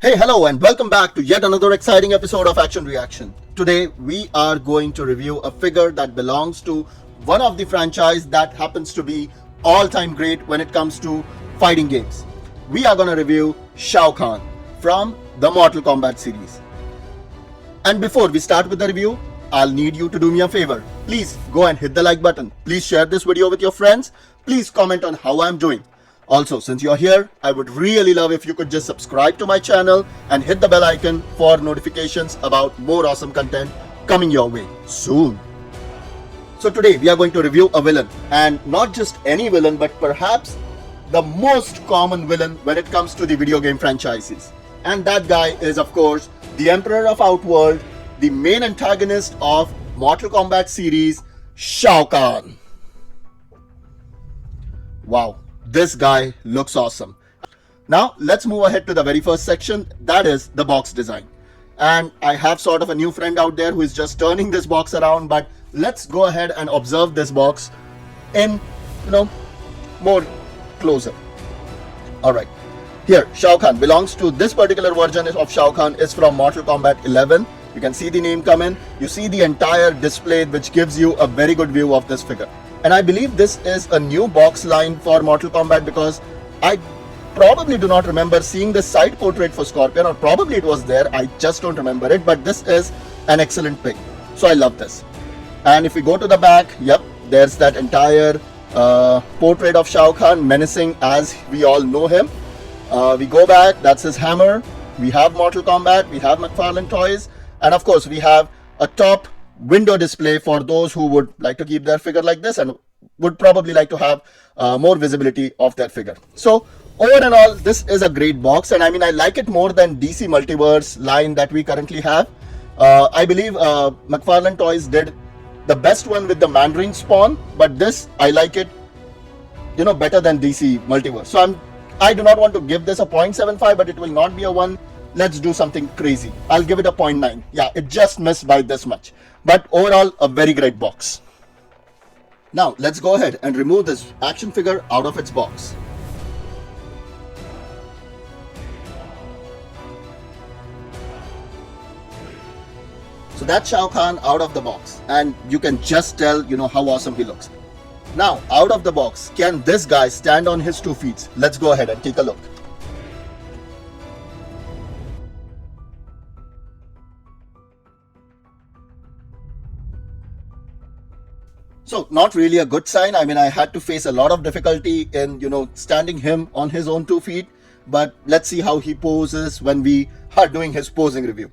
Hey, hello, and welcome back to yet another exciting episode of Action Reaction. Today, we are going to review a figure that belongs to one of the franchise that happens to be all-time great when it comes to fighting games. We are going to review Shao Kahn from the Mortal Kombat series. And before we start with the review, I'll need you to do me a favor. Please go and hit the like button. Please share this video with your friends. Please comment on how I'm doing. Also, since you're here, I would really love if you could just subscribe to my channel and hit the bell icon for notifications about more awesome content coming your way soon. So today we are going to review a villain, and not just any villain, but perhaps the most common villain when it comes to the video game franchises. And that guy is, of course, the Emperor of Outworld, the main antagonist of Mortal Kombat series, Shao Kahn. Wow. This guy looks awesome. Now let's move ahead to the very first section, that is the box design. And I have sort of a new friend out there who is just turning this box around, but let's go ahead and observe this box in, more closer. Alright, here Shao Kahn belongs to this particular version of Shao Kahn is from Mortal Kombat 11. You can see the name come in. You see the entire display, which gives you a very good view of this figure. And I believe this is a new box line for Mortal Kombat, because I probably do not remember seeing the side portrait for Scorpion, or probably it was there, I just don't remember it, but this is an excellent pick. So I love this. And if we go to the back, yep, there's that entire portrait of Shao Kahn, menacing as we all know him. We go back, that's his hammer. We have Mortal Kombat, we have McFarlane Toys, and of course we have a top window display for those who would like to keep their figure like this and would probably like to have more visibility of their figure. So over and all, this is a great box, and I mean, I like it more than DC Multiverse line that we currently have. I believe McFarlane Toys did the best one with the Mandarin Spawn, but this I like it better than DC Multiverse. So I do not want to give this a 0.75, but it will not be a 1. Let's do something crazy. I'll give it a 0.9. Yeah, it just missed by this much. But overall, a very great box. Now, let's go ahead and remove this action figure out of its box. So that's Shao Kahn out of the box. And you can just tell, how awesome he looks. Now, out of the box, can this guy stand on his 2 feet? Let's go ahead and take a look. So not really a good sign. I mean, I had to face a lot of difficulty in, standing him on his own 2 feet. But let's see how he poses when we are doing his posing review.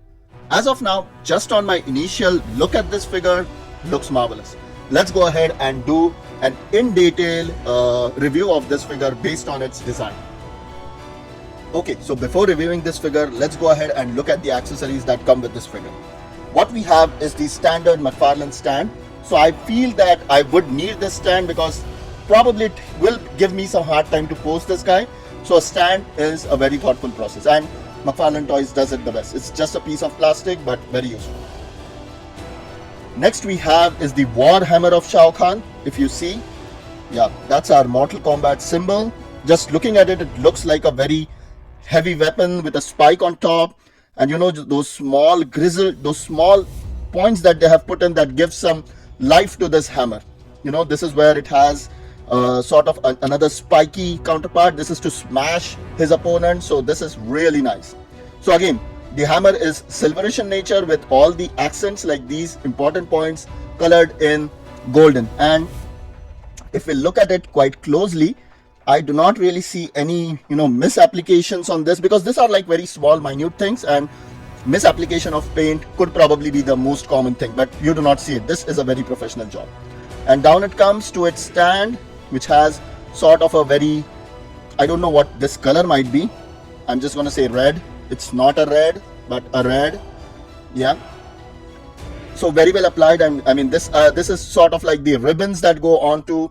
As of now, just on my initial look at this figure, looks marvelous. Let's go ahead and do an in-detail review of this figure based on its design. Okay, so before reviewing this figure, let's go ahead and look at the accessories that come with this figure. What we have is the standard McFarlane stand. So I feel that I would need this stand because probably it will give me some hard time to pose this guy. So a stand is a very thoughtful process, and McFarlane Toys does it the best. It's just a piece of plastic, but very useful. Next we have is the War Hammer of Shao Kahn. If you see, yeah, that's our Mortal Kombat symbol. Just looking at it, it looks like a very heavy weapon with a spike on top. And those small those small points that they have put in that give some life to this hammer. This is where it has sort of another spiky counterpart. This is to smash his opponent. So this is really nice. So again, the hammer is silverish in nature with all the accents like these important points colored in golden. And if we look at it quite closely, I do not really see any misapplications on this, because these are like very small minute things, and misapplication of paint could probably be the most common thing, but you do not see it. This is a very professional job. And down it comes to its stand, which has sort of a very, I don't know what this color might be. I'm just going to say red. It's not a red, but a red. Yeah. So very well applied. And I mean, this is sort of like the ribbons that go on to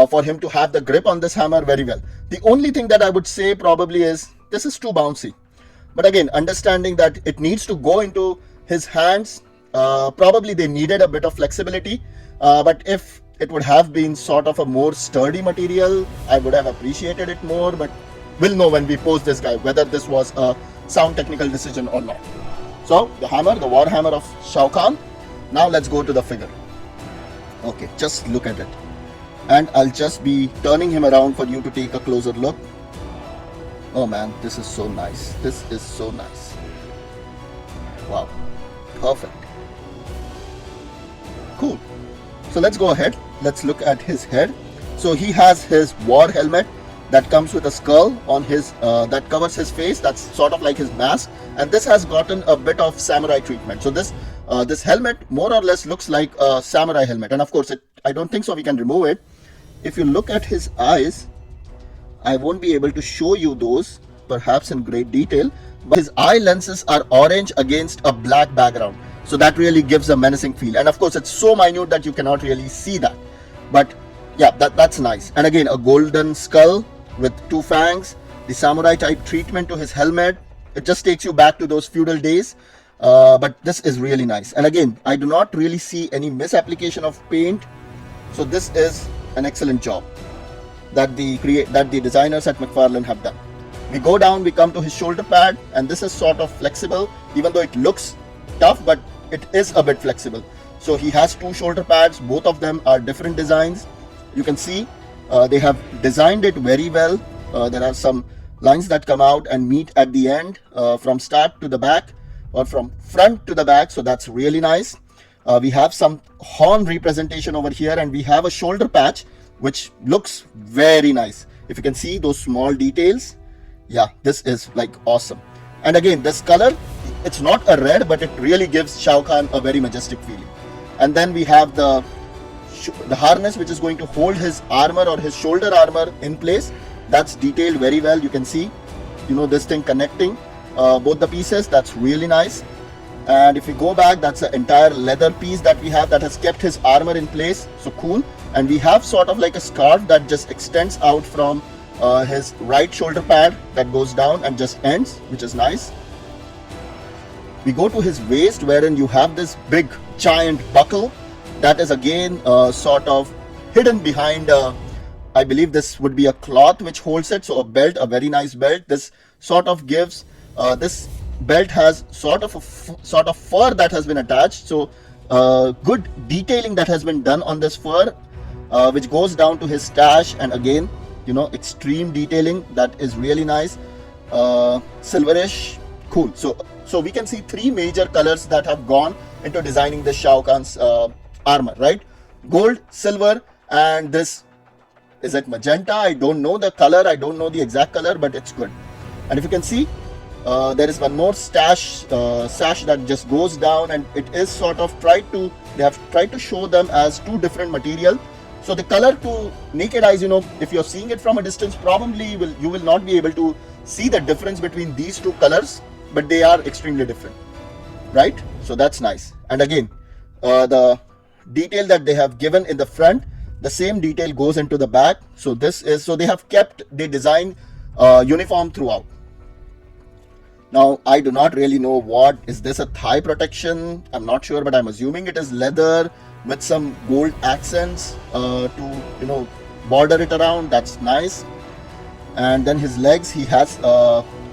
for him to have the grip on this hammer very well. The only thing that I would say probably is this is too bouncy. But again, understanding that it needs to go into his hands, probably they needed a bit of flexibility. But if it would have been sort of a more sturdy material, I would have appreciated it more. But we'll know when we post this guy whether this was a sound technical decision or not. So the hammer, the war hammer of Shao Kahn. Now let's go to the figure. Okay, just look at it. And I'll just be turning him around for you to take a closer look. Oh man, this is so nice. This is so nice. Wow, perfect. Cool. So let's go ahead. Let's look at his head. So he has his war helmet that comes with a skull on his that covers his face. That's sort of like his mask, and this has gotten a bit of samurai treatment. So this helmet more or less looks like a samurai helmet, and of course I don't think so we can remove it. If you look at his eyes, I won't be able to show you those perhaps in great detail, but his eye lenses are orange against a black background, so that really gives a menacing feel. And of course it's so minute that you cannot really see that, but yeah, that's nice. And again, a golden skull with two fangs, the samurai type treatment to his helmet. It just takes you back to those feudal days. But this is really nice. And again, I do not really see any misapplication of paint. So this is an excellent job that the designers at McFarlane have done. We go down, we come to his shoulder pad, and this is sort of flexible, even though it looks tough, but it is a bit flexible. So he has two shoulder pads, both of them are different designs. You can see they have designed it very well. There are some lines that come out and meet at the end from start to the back or from front to the back, so that's really nice. We have some horn representation over here, and we have a shoulder patch which looks very nice. If you can see those small details, yeah, this is like awesome. And again, this color, it's not a red, but it really gives Shao Kahn a very majestic feeling. And then we have the harness which is going to hold his armor or his shoulder armor in place. That's detailed very well. You can see, this thing connecting both the pieces. That's really nice. And if we go back, that's the entire leather piece that we have that has kept his armor in place. So cool. And we have sort of like a scarf that just extends out from his right shoulder pad that goes down and just ends, which is nice. We go to his waist, wherein you have this big giant buckle that is again sort of hidden behind I believe this would be a cloth which holds it. So a belt, a very nice belt. This sort of gives this belt has sort of fur that has been attached. So good detailing that has been done on this fur, which goes down to his stash, and again, extreme detailing that is really nice. Silverish, cool. So we can see three major colors that have gone into designing this Shao Kahn's armor, right? Gold, silver, and this, is it magenta? I don't know the color, I don't know the exact color, but it's good. And if you can see, there is one more sash that just goes down, and it is sort of they have tried to show them as two different material. So the color to naked eyes, if you're seeing it from a distance, probably you will not be able to see the difference between these two colors, but they are extremely different, right? So that's nice. And again, the detail that they have given in the front, the same detail goes into the back. So they have kept the design uniform throughout. Now, I do not really know is this a thigh protection? I'm not sure, but I'm assuming it is leather with some gold accents to border it around. That's nice. And then his legs, he has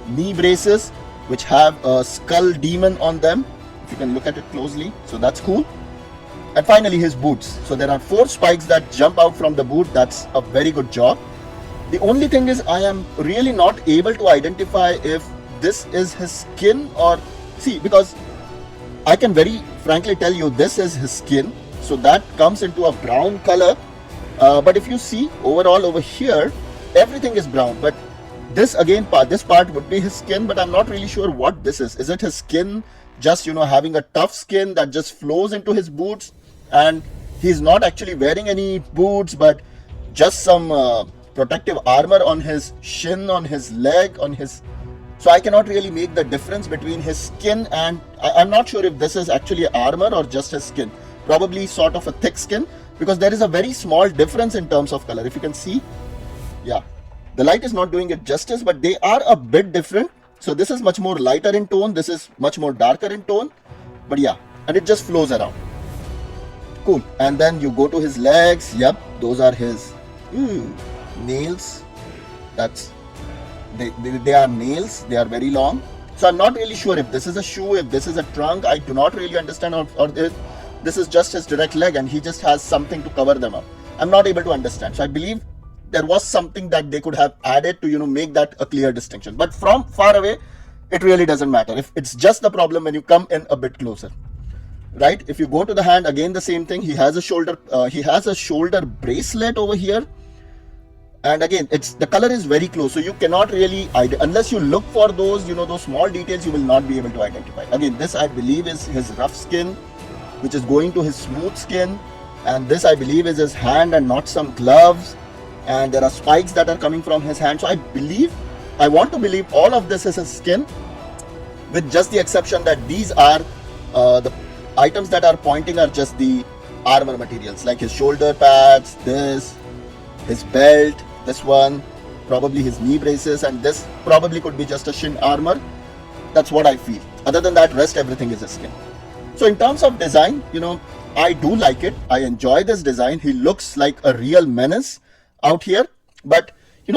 knee braces which have a skull demon on them, if you can look at it closely. So that's cool. And finally, his boots. So there are 4 spikes that jump out from the boot. That's a very good job. The only thing is, I am really not able to identify if this is his skin or because I can very frankly tell you this is his skin. So that comes into a brown color. But if you see overall over here, everything is brown. But this again, this part would be his skin, but I'm not really sure what this is. Is it his skin just, having a tough skin that just flows into his boots? And he's not actually wearing any boots, but just some protective armor on his shin, on his leg, on his... So I cannot really make the difference between his skin and... I'm not sure if this is actually armor or just his skin. Probably sort of a thick skin, because there is a very small difference in terms of color. If you can see, yeah, the light is not doing it justice, but they are a bit different. So this is much more lighter in tone, this is much more darker in tone, but yeah, and it just flows around. Cool. And then you go to his legs. Yep, those are his nails. They are nails. They are very long. So I'm not really sure if this is a shoe, if this is a trunk. I do not really understand, or if this is just his direct leg and he just has something to cover them up. I'm not able to understand. So I believe there was something that they could have added to, make that a clear distinction. But from far away, it really doesn't matter. If it's just the problem when you come in a bit closer, right? If you go to the hand, again the same thing. He has a shoulder bracelet over here. And again, the color is very close, so you cannot really, unless you look for those, those small details, you will not be able to identify. Again, this I believe is his rough skin, which is going to his smooth skin, and this I believe is his hand and not some gloves. And there are spikes that are coming from his hand. So I want to believe all of this is his skin, with just the exception that these are the items that are pointing are just the armor materials, like his shoulder pads, this, his belt, this one, probably his knee braces, and this probably could be just a shin armor. That's what I feel. Other than that, rest everything is his skin. So in terms of design, I do like it. I enjoy this design. He looks like a real menace out here. But,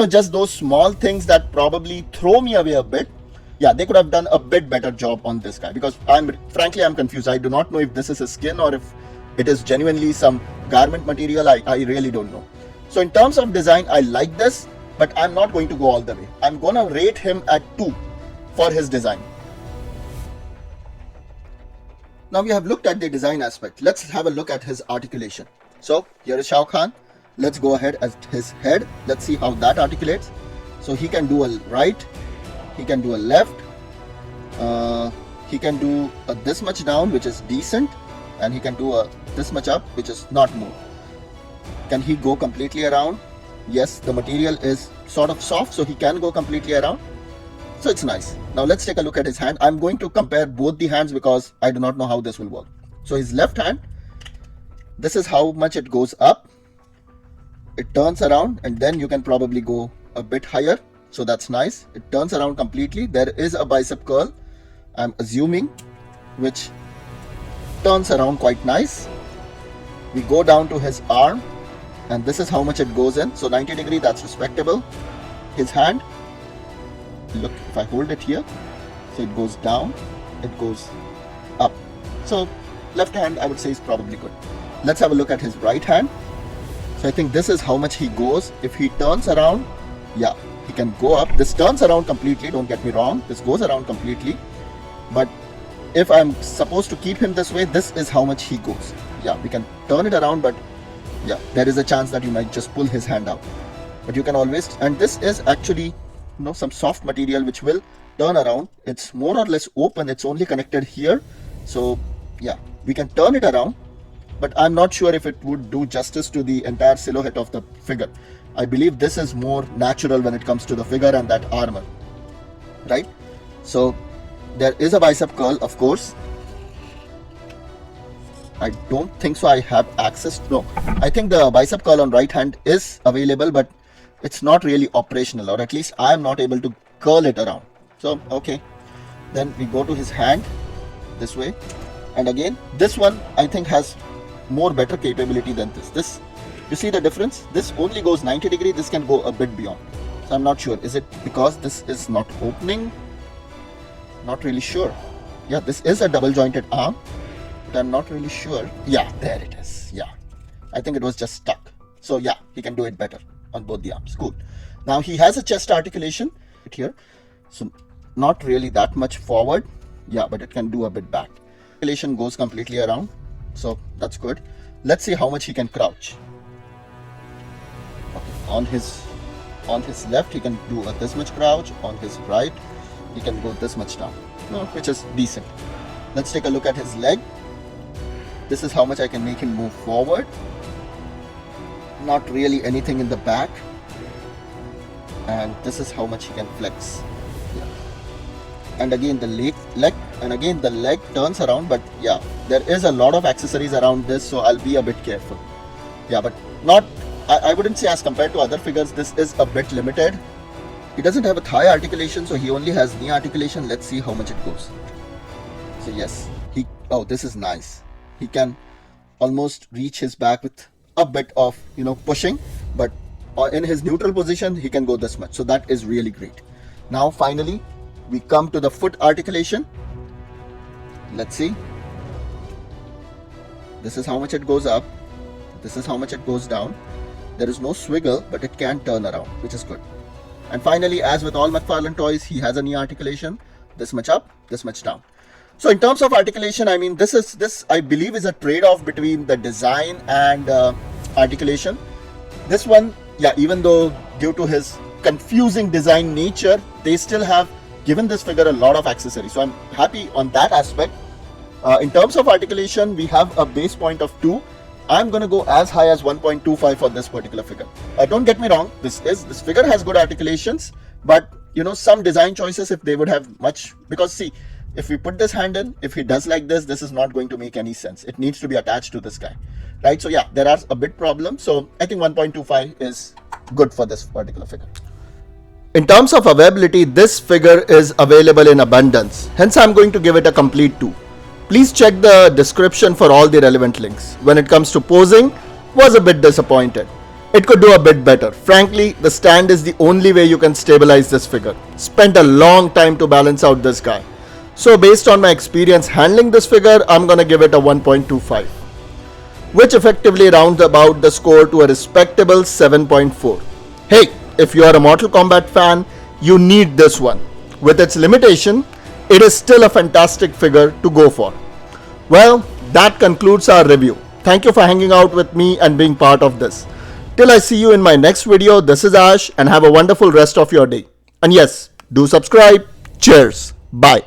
just those small things that probably throw me away a bit. Yeah, they could have done a bit better job on this guy, because I'm confused. I do not know if this is his skin or if it is genuinely some garment material. I really don't know. So in terms of design, I like this, but I'm not going to go all the way. I'm going to rate him at 2 for his design. Now we have looked at the design aspect. Let's have a look at his articulation. So here is Shao Kahn. Let's go ahead at his head. Let's see how that articulates. So he can do a right, he can do a left, he can do a this much down, which is decent, and he can do a this much up, which is not more. Can he go completely around? Yes, the material is sort of soft, so he can go completely around. So it's nice. Now let's take a look at his hand. I'm going to compare both the hands because I do not know how this will work. So his left hand, this is how much it goes up. It turns around, and then you can probably go a bit higher. So that's nice. It turns around completely. There is a bicep curl, I'm assuming, which turns around quite nice. We go down to his arm, and this is how much it goes in. So 90 degree, that's respectable. His hand, look, if I hold it here, so it goes down, it goes up. So left hand, I would say, is probably good. Let's have a look at his right hand. So I think this is how much he goes. If he turns around, yeah, he can go up. This turns around completely, don't get me wrong. This goes around completely. But if I'm supposed to keep him this way, this is how much he goes. Yeah, we can turn it around, but yeah, there is a chance that you might just pull his hand out. But you can always, and this is actually, some soft material which will turn around. It's more or less open. It's only connected here. So yeah, we can turn it around, but I'm not sure if it would do justice to the entire silhouette of the figure. I believe this is more natural when it comes to the figure and that armor, right? So there is a bicep curl, of course. I don't think so I have access. No, I think the bicep curl on right hand is available, but it's not really operational, or at least I am not able to curl it around. So okay, then we go to his hand this way, and again this one I think has more better capability than this. You see the difference? This only goes 90 degree, this can go a bit beyond. So I'm not sure, is it because this is not opening? Not really sure. Yeah, this is a double jointed arm, but I'm not really sure. Yeah, there it is. Yeah, I think it was just stuck. So yeah, he can do it better on both the arms. Cool. Now he has a chest articulation here, so not really that much forward. Yeah, but it can do a bit back. Articulation goes completely around, so that's good. Let's see how much he can crouch. Okay. On his left, he can do this much crouch. On his right, he can go this much down, which is decent. Let's take a look at his leg. This is how much I can make him move forward. Not really anything in the back. And this is how much he can flex. Yeah. And again the leg, and again the leg turns around, but yeah, there is a lot of accessories around this, so I'll be a bit careful. Yeah, but not, I wouldn't say as compared to other figures, this is a bit limited. He doesn't have a thigh articulation, so he only has knee articulation. Let's see how much it goes. So yes, this is nice. He can almost reach his back with a bit of pushing, but in his neutral position he can go this much, so that is really great. Now finally we come to the foot articulation. Let's see. This is how much it goes up. This is how much it goes down. There is no swiggle, but it can turn around, which is good. And finally, as with all McFarlane toys, he has a knee articulation. This much up, this much down. So in terms of articulation, I mean, this I believe is a trade-off between the design and articulation. This one, yeah, even though due to his confusing design nature, they still have given this figure a lot of accessories. So I'm happy on that aspect. In terms of articulation, we have a base point of 2. I'm going to go as high as 1.25 for this particular figure. Don't get me wrong, this figure has good articulations, but you know, some design choices, if they would have much, because see, if we put this hand in, if he does like this is not going to make any sense. It needs to be attached to this guy, right? So yeah, there are a bit problems. So I think 1.25 is good for this particular figure. In terms of availability, this figure is available in abundance. Hence, I'm going to give it a complete 2. Please check the description for all the relevant links. When it comes to posing, was a bit disappointed. It could do a bit better. Frankly, the stand is the only way you can stabilize this figure. Spent a long time to balance out this guy. So based on my experience handling this figure, I'm gonna give it a 1.25, which effectively rounds about the score to a respectable 7.4. Hey, if you are a Mortal Kombat fan, you need this one. With its limitation, it is still a fantastic figure to go for. Well, that concludes our review. Thank you for hanging out with me and being part of this. Till I see you in my next video, this is Ash, and have a wonderful rest of your day. And yes, do subscribe. Cheers. Bye.